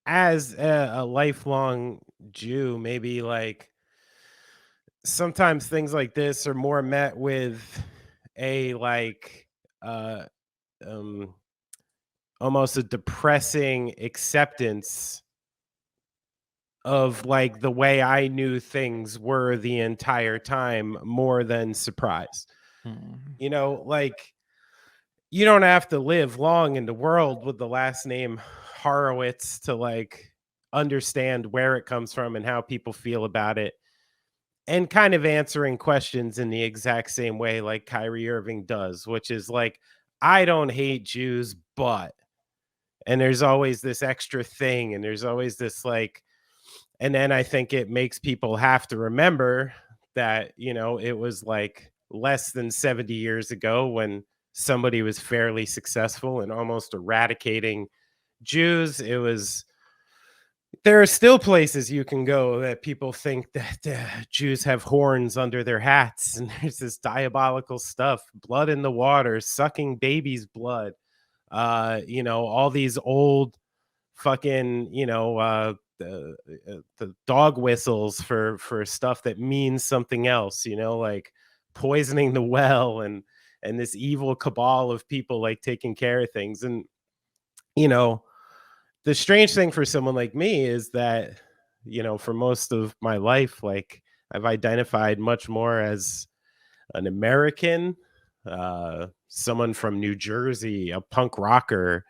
as a lifelong Jew, maybe like sometimes things like this are more met with a like uh um almost a depressing acceptance of like the way I knew things were the entire time more than surprise. Mm. Like you don't have to live long in the world with the last name Horowitz to like understand where it comes from and how people feel about it, and kind of answering questions in the exact same way like Kyrie Irving does, which is like, I don't hate Jews, but, and there's always this extra thing, and there's always this like, and then I think it makes people have to remember that, it was like less than 70 years ago when somebody was fairly successful in almost eradicating Jews. There are still places you can go that people think that Jews have horns under their hats, and there's this diabolical stuff, blood in the water, sucking babies' blood. All these old fucking, the dog whistles for stuff that means something else. Like poisoning the well, and this evil cabal of people like taking care of things, and you know the strange thing for someone like me is that, for most of my life, like I've identified much more as an American, someone from New Jersey, a punk rocker,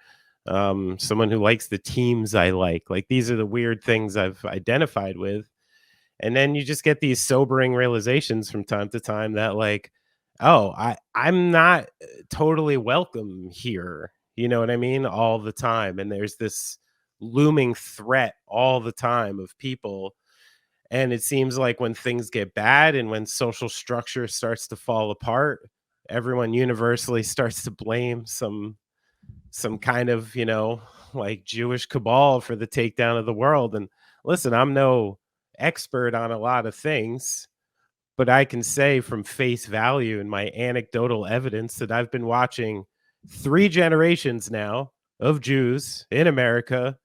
someone who likes the teams I like. Like these are the weird things I've identified with. And then you just get these sobering realizations from time to time that like, oh, I'm not totally welcome here. You know what I mean? All the time. And there's this looming threat all the time of people. And it seems like when things get bad and when social structure starts to fall apart, everyone universally starts to blame some kind of, like Jewish cabal for the takedown of the world. And listen, I'm no expert on a lot of things, but I can say from face value and my anecdotal evidence that I've been watching 3 generations now of Jews in America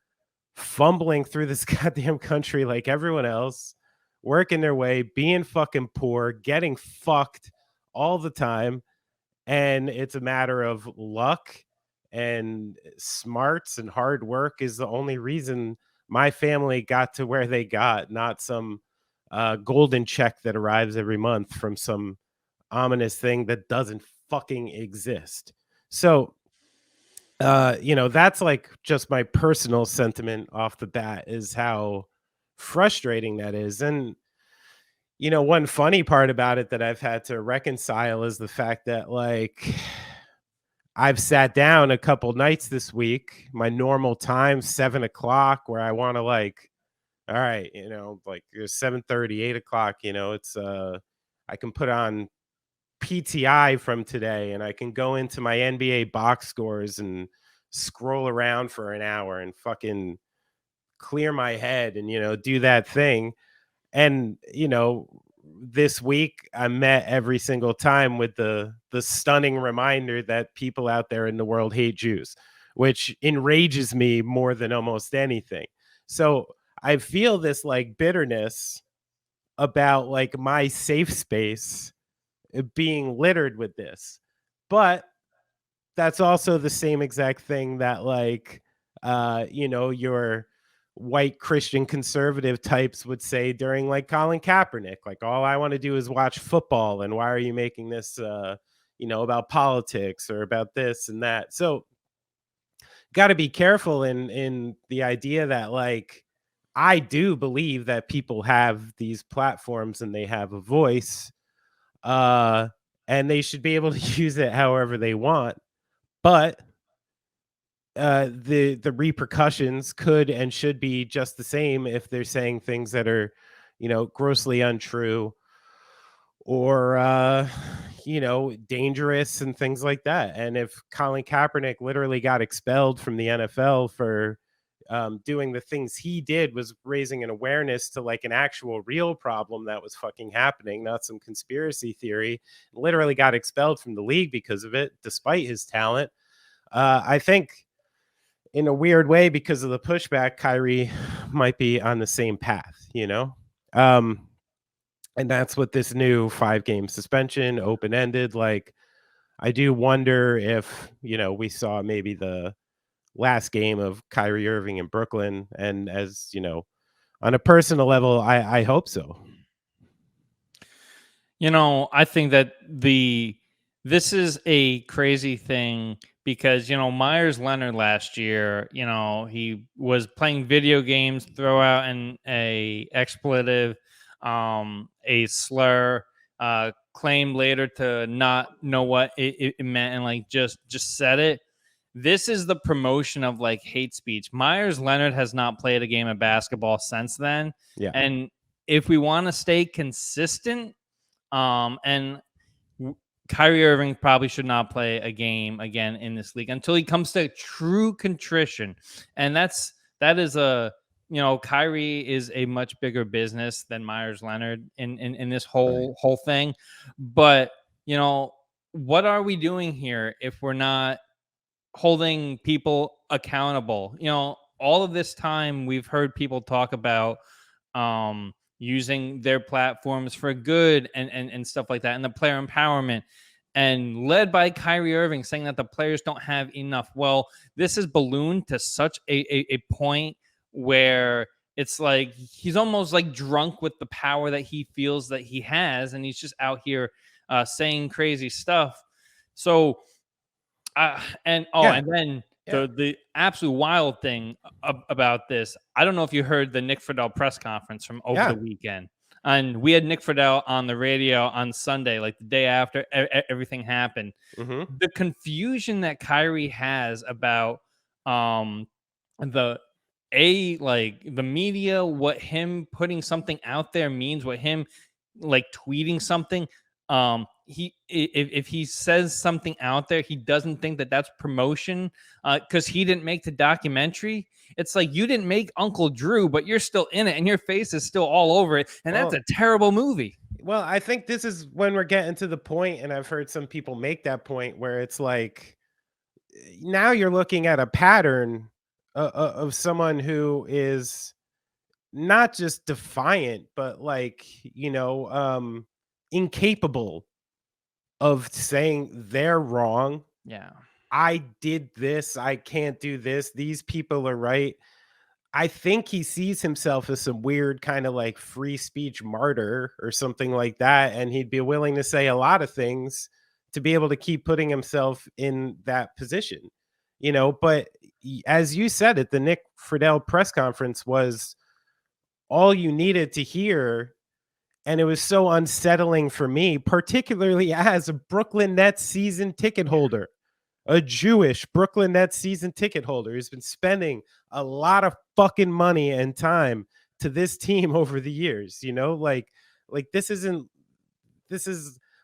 fumbling through this goddamn country like everyone else, working their way, being fucking poor, getting fucked all the time. And it's a matter of luck and smarts and hard work is the only reason my family got to where they got, not some golden check that arrives every month from some ominous thing that doesn't fucking exist. So, that's like just my personal sentiment off the bat is how frustrating that is. And, one funny part about it that I've had to reconcile is the fact that, like, I've sat down a couple nights this week, my normal time, 7 o'clock, where I want to like, all right, like 7:30, 8 o'clock, I can put on PTI from today and I can go into my NBA box scores and scroll around for an hour and fucking clear my head and, do that thing. And, this week I met every single time with the stunning reminder that people out there in the world hate Jews, which enrages me more than almost anything. So I feel this like bitterness about like my safe space being littered with this. But that's also the same exact thing that like your white Christian conservative types would say during like Colin Kaepernick, like all I want to do is watch football, and why are you making this about politics or about this and that. So got to be careful in the idea that like I do believe that people have these platforms and they have a voice, uh and they should be able to use it however they want. But the repercussions could and should be just the same if they're saying things that are, grossly untrue or dangerous and things like that. And if Colin Kaepernick literally got expelled from the NFL for doing the things he did, was raising an awareness to like an actual real problem that was fucking happening, not some conspiracy theory, literally got expelled from the league because of it, despite his talent. I think in a weird way, because of the pushback, Kyrie might be on the same path, you know? Um, and that's what this new 5-game suspension, open-ended, like, I do wonder if, we saw maybe the last game of Kyrie Irving in Brooklyn, and as, on a personal level, I hope so. I think that this is a crazy thing because Myers Leonard last year, he was playing video games, throw out a expletive, a slur, claimed later to not know what it meant, and like just said it. This is the promotion of like hate speech. Myers Leonard has not played a game of basketball since then, Yeah. and if we want to stay consistent, and Kyrie Irving probably should not play a game again in this league until he comes to true contrition. And that is Kyrie is a much bigger business than Myers Leonard in this whole thing. But what are we doing here if we're not holding people accountable? All of this time we've heard people talk about using their platforms for good and stuff like that, and the player empowerment, and led by Kyrie Irving saying that the players don't have enough. Well, this is ballooned to such a point where it's like he's almost like drunk with the power that he feels that he has, and he's just out here saying crazy stuff. So and then the absolute wild thing about this, I don't know if you heard the Nick Friedel press conference from over the weekend. And we had Nick Friedel on the radio on Sunday, like the day after everything happened. Mm-hmm. The confusion that Kyrie has about the media, what him putting something out there means, what him like tweeting something. If he says something out there, he doesn't think that that's promotion because he didn't make the documentary. It's like you didn't make Uncle Drew, but you're still in it and your face is still all over it. And that's a terrible movie. Well, I think this is when we're getting to the point, and I've heard some people make that point, where it's like now you're looking at a pattern of someone who is not just defiant, but like, incapable of saying they're wrong. Yeah. I did this. I can't do this. These people are right. I think he sees himself as some weird kind of like free speech martyr or something like that. And he'd be willing to say a lot of things to be able to keep putting himself in that position, But as you said it, the Nick Friedel press conference was all you needed to hear. And it was so unsettling for me, particularly as a Brooklyn Nets season ticket holder, a Jewish Brooklyn Nets season ticket holder who's been spending a lot of fucking money and time to this team over the years, like this is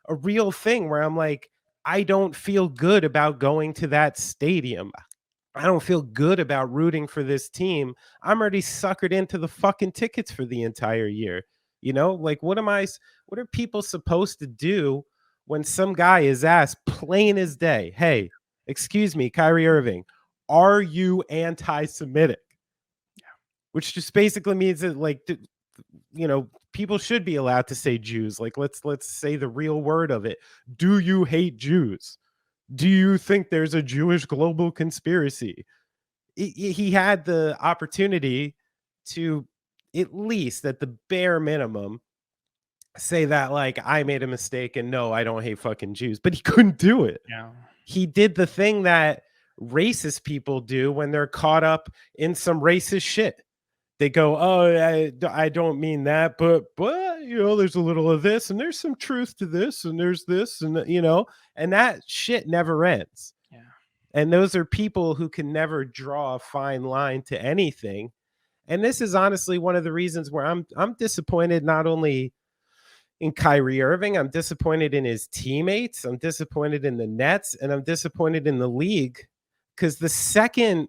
a real thing where I'm like, I don't feel good about going to that stadium. I don't feel good about rooting for this team. I'm already suckered into the fucking tickets for the entire year. Like what are people supposed to do when some guy is asked plain as day, hey, excuse me, Kyrie Irving, are you anti-Semitic? Yeah. Which just basically means that like, people should be allowed to say Jews. Like, let's say the real word of it. Do you hate Jews? Do you think there's a Jewish global conspiracy? He had the opportunity to, at least at the bare minimum, say that like, I made a mistake and no, I don't hate fucking Jews, but he couldn't do it. Yeah. He did the thing that racist people do when they're caught up in some racist shit. They go, oh, I don't mean that, but there's a little of this and there's some truth to this and there's this and and that shit never ends. Yeah. And those are people who can never draw a fine line to anything. And this is honestly one of the reasons where I'm disappointed not only in Kyrie Irving, I'm disappointed in his teammates, I'm disappointed in the Nets, and I'm disappointed in the league, because the second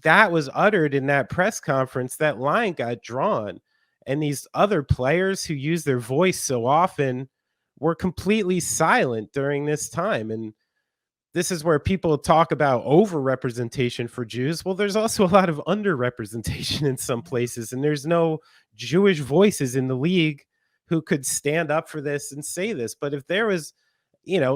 that was uttered in that press conference, that line got drawn. And these other players who use their voice so often were completely silent during this time. And this is where people talk about overrepresentation for Jews. Well, there's also a lot of underrepresentation in some places, and there's no Jewish voices in the league who could stand up for this and say this. But if there was,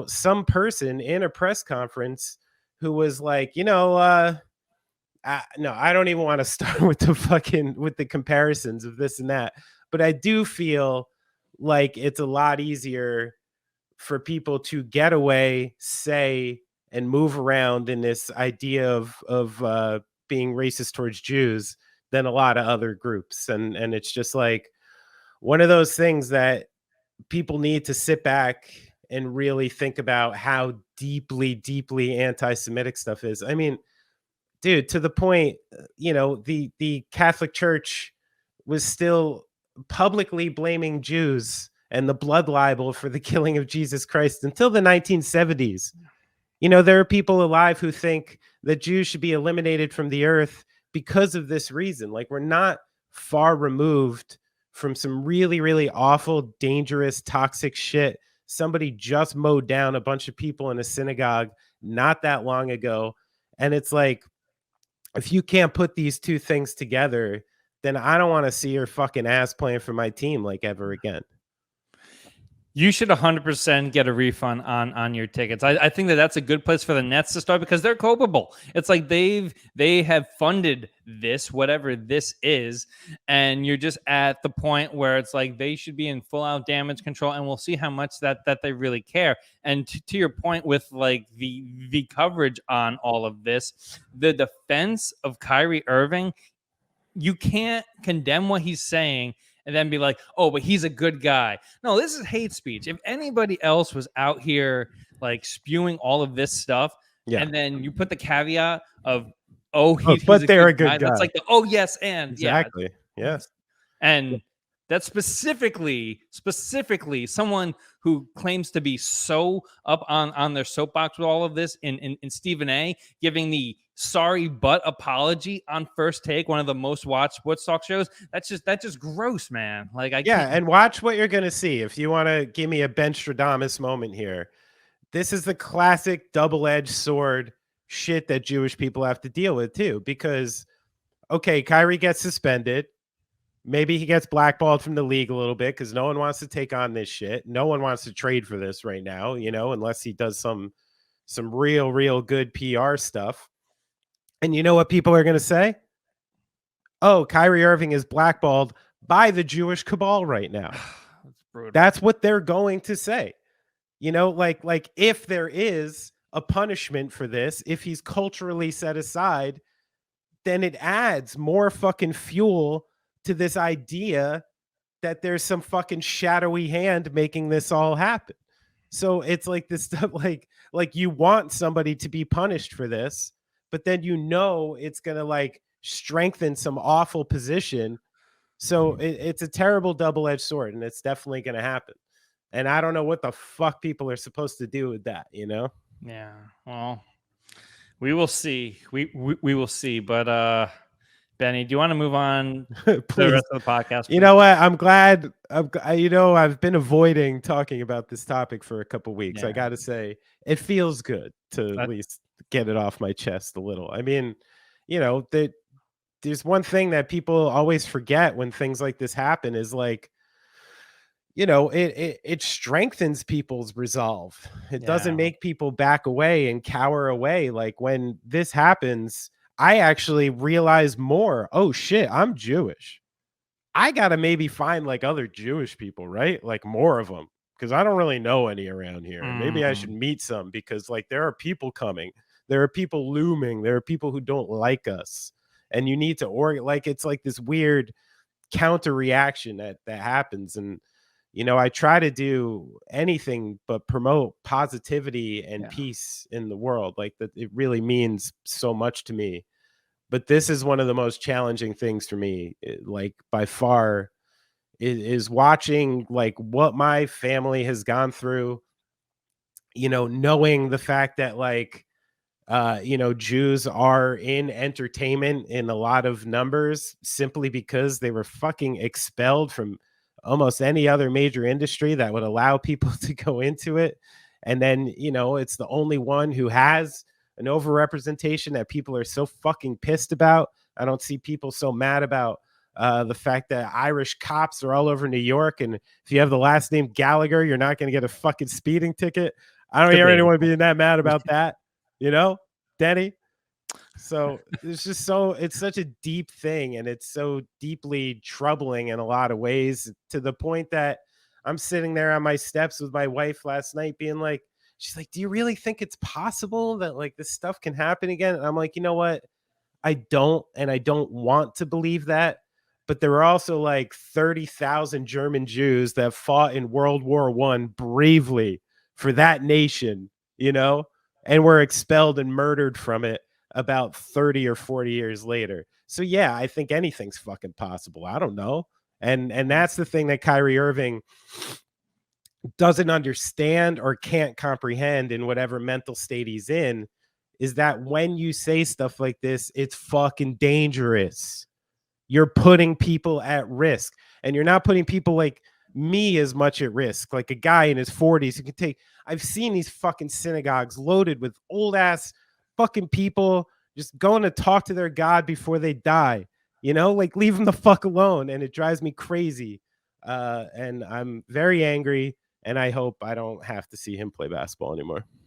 some person in a press conference who was like, no, I don't even want to start with the comparisons of this and that, but I do feel like it's a lot easier for people to get away, say, and move around in this idea of being racist towards Jews than a lot of other groups, and it's just like one of those things that people need to sit back and really think about how deeply, deeply anti-Semitic stuff is. I mean, dude, to the point, the Catholic Church was still publicly blaming Jews and the blood libel for the killing of Jesus Christ until the 1970s. There are people alive who think that Jews should be eliminated from the earth because of this reason. Like, we're not far removed from some really, really awful, dangerous, toxic shit. Somebody just mowed down a bunch of people in a synagogue not that long ago. And it's like, if you can't put these two things together, then I don't want to see your fucking ass playing for my team like ever again. You should 100% get a refund on your tickets. I think that's a good place for the Nets to start because they're culpable. It's like they have funded this, whatever this is, and you're just at the point where it's like they should be in full out damage control, and we'll see how much that they really care. And to your point with like the coverage on all of this, the defense of Kyrie Irving, you can't condemn what he's saying and then be like, oh, but he's a good guy. No, this is hate speech. If anybody else was out here like spewing all of this stuff, and then you put the caveat of, he's they're a good guy. That's like yes, and exactly. Yes. And that's specifically someone who claims to be so up on their soapbox with all of this in Stephen A. giving the sorry but apology on First Take, one of the most watched sports talk shows. That's just gross, man. Like, I can't. And watch what you're gonna see. If you want to give me a Ben Stradamus moment here, this is the classic double-edged sword shit that Jewish people have to deal with too. Because okay, Kyrie gets suspended. Maybe he gets blackballed from the league a little bit because no one wants to take on this shit. No one wants to trade for this right now, unless he does some real good PR stuff. And you know what people are going to say? Oh, Kyrie Irving is blackballed by the Jewish cabal right now. That's brutal. That's what they're going to say. Like if there is a punishment for this, if he's culturally set aside, then it adds more fucking fuel to this idea that there's some fucking shadowy hand making this all happen. So it's like this stuff, like you want somebody to be punished for this, but then it's gonna like strengthen some awful position. So it's a terrible double-edged sword, and it's definitely gonna happen. And I don't know what the fuck people are supposed to do with that, Yeah. Well, we will see. We will see. But Benny, do you want to move on to the rest of the podcast? You know what? I'm glad. I've been avoiding talking about this topic for a couple weeks. I got to say, it feels good to at least get it off my chest a little. I mean, there's one thing that people always forget when things like this happen is like, it strengthens people's resolve. It doesn't make people back away and cower away. Like when this happens, I actually realize more. Oh shit, I'm Jewish. I gotta maybe find like other Jewish people, right? Like more of them, because I don't really know any around here. Maybe I should meet some, because like there are people coming, there are people looming, there are people who don't like us, and you need to like it's like this weird counter reaction that happens. And I try to do anything but promote positivity and peace in the world. Like that, it really means so much to me. But this is one of the most challenging things for me, like by far, is watching like what my family has gone through, knowing the fact that like, Jews are in entertainment in a lot of numbers simply because they were fucking expelled from almost any other major industry that would allow people to go into it. And then, it's the only one who has an overrepresentation that people are so fucking pissed about. I don't see people so mad about the fact that Irish cops are all over New York, and if you have the last name Gallagher, you're not going to get a fucking speeding ticket. I don't hear anyone being that mad about that, Denny. So it's such a deep thing, and it's so deeply troubling in a lot of ways, to the point that I'm sitting there on my steps with my wife last night being like, she's like, do you really think it's possible that like this stuff can happen again? And I'm like, you know what? I don't want to believe that. But there were also like 30,000 German Jews that fought in World War I bravely for that nation, and were expelled and murdered from it about 30 or 40 years later. So yeah, I think anything's fucking possible. I don't know. And that's the thing that Kyrie Irving doesn't understand or can't comprehend in whatever mental state he's in, is that when you say stuff like this, it's fucking dangerous. You're putting people at risk, and you're not putting people like me as much at risk, like a guy in his 40s who can take. I've seen these fucking synagogues loaded with old ass fucking people just going to talk to their God before they die, like leave them the fuck alone. And it drives me crazy. And I'm very angry, and I hope I don't have to see him play basketball anymore.